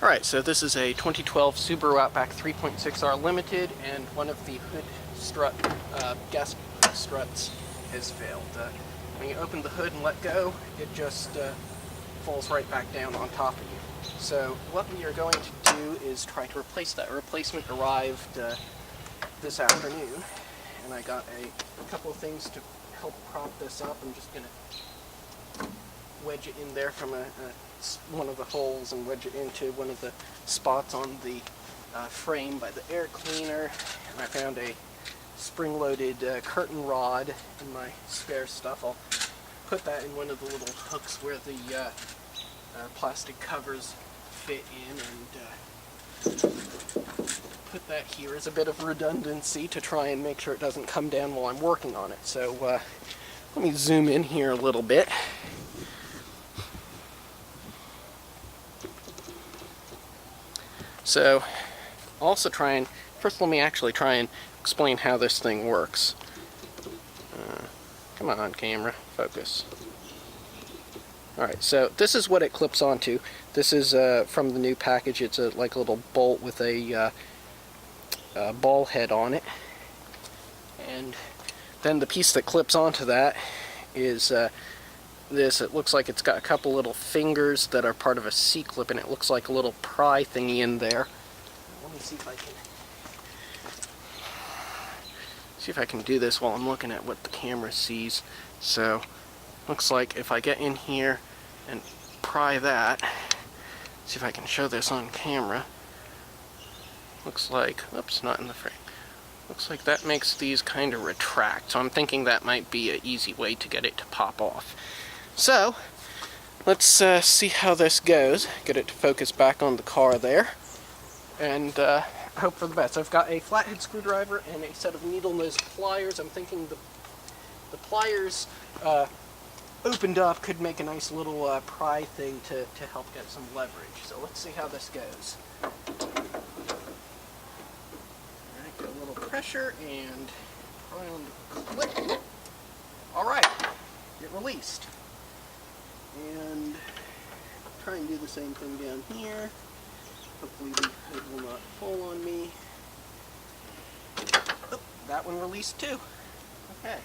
Alright, so this is a 2012 Subaru Outback 3.6R Limited, and one of the hood strut, gas struts has failed. When you open the hood and let go, it just falls right back down on top of you. So what we are going to do is try to replace that. A replacement arrived this afternoon, and I got a couple of things to help prop this up. I'm just going to wedge it in there from one of the holes and wedge it into one of the spots on the frame by the air cleaner. And I found a spring-loaded curtain rod in my spare stuff. I'll put that in one of the little hooks where the plastic covers fit in, and put that here as a bit of redundancy to try and make sure it doesn't come down while I'm working on it. So let me zoom in here a little bit. So, also first let me actually try and explain how this thing works. Come on, camera, focus. Alright, so this is what it clips onto. This is from the new package. It's like a little bolt with a ball head on it. And then the piece that clips onto that is this. It looks like it's got a couple little fingers that are part of a C-clip, and it looks like a little pry thingy in there. Let me see if I can do this while I'm looking at what the camera sees. So, looks like if I get in here and pry that, see if I can show this on camera. Looks like, oops, not in the frame. Looks like that makes these kind of retract. So I'm thinking that might be an easy way to get it to pop off. So, let's see how this goes. Get it to focus back on the car there, and hope for the best. I've got a flathead screwdriver and a set of needle nose pliers. I'm thinking the pliers opened up could make a nice little pry thing to help get some leverage. So let's see how this goes. Alright, get a little pressure and pry on the clip. Alright, it released. And try and do the same thing down here. Hopefully the hood will not fall on me. Oh, that one released too. Okay.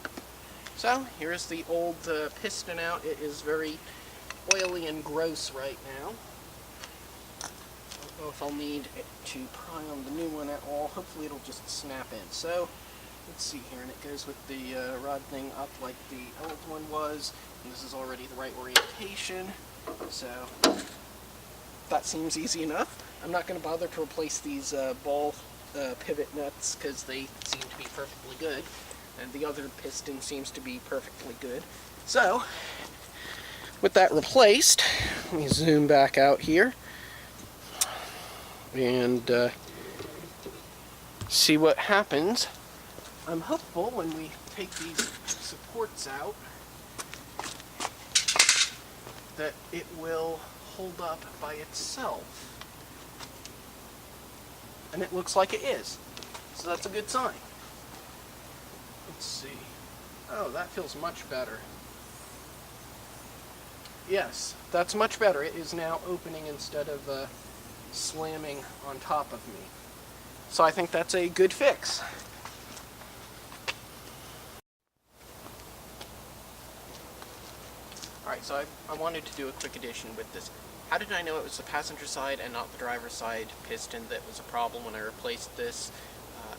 So, here's the old piston out. It is very oily and gross right now. I don't know if I'll need it to pry on the new one at all. Hopefully it'll just snap in. So, let's see here, and it goes with the rod thing up like the old one was, and this is already the right orientation, so that seems easy enough. I'm not going to bother to replace these ball pivot nuts because they seem to be perfectly good, and the other piston seems to be perfectly good. So, with that replaced, let me zoom back out here and see what happens. I'm hopeful when we take these supports out that it will hold up by itself. And it looks like it is. So that's a good sign. Let's see. Oh, that feels much better. Yes, that's much better. It is now opening instead of slamming on top of me. So I think that's a good fix. Alright, so I wanted to do a quick addition with this. How did I know it was the passenger side and not the driver's side piston that was a problem when I replaced this?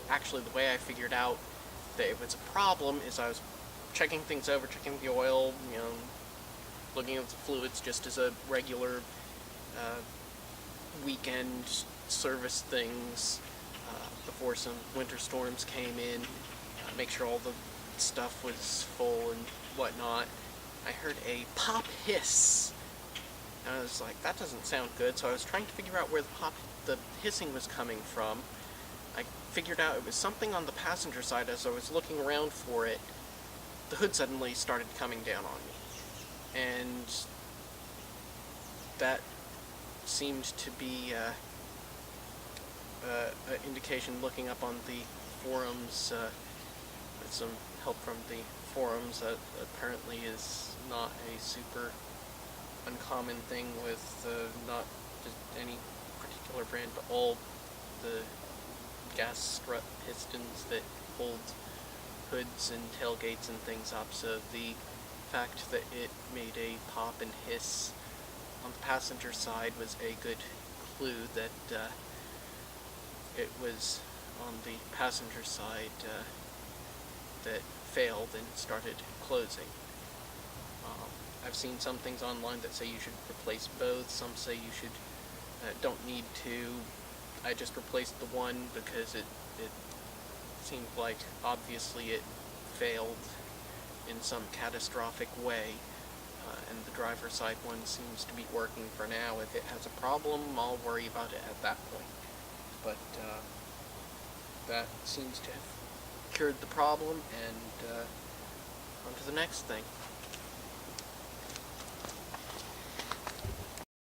Actually, the way I figured out that it was a problem is I was checking things over, checking the oil, looking at the fluids just as a regular weekend service things before some winter storms came in, make sure all the stuff was full and whatnot. I heard a pop hiss, and I was like, that doesn't sound good, so I was trying to figure out where the hissing was coming from. I figured out it was something on the passenger side. As I was looking around for it, the hood suddenly started coming down on me, and that seemed to be an indication, looking up on the forums, with some help from the forums, that apparently is not a super uncommon thing with not just any brand, but all the gas strut pistons that hold hoods and tailgates and things up, so the fact that it made a pop and hiss on the passenger side was a good clue that it was on the passenger side that failed and started closing. I've seen some things online that say you should replace both. Some say you should don't need to. I just replaced the one because it seemed like obviously it failed in some catastrophic way, and the driver's side one seems to be working for now. If it has a problem, I'll worry about it at that point. But that seems to have cured the problem, and on to the next thing.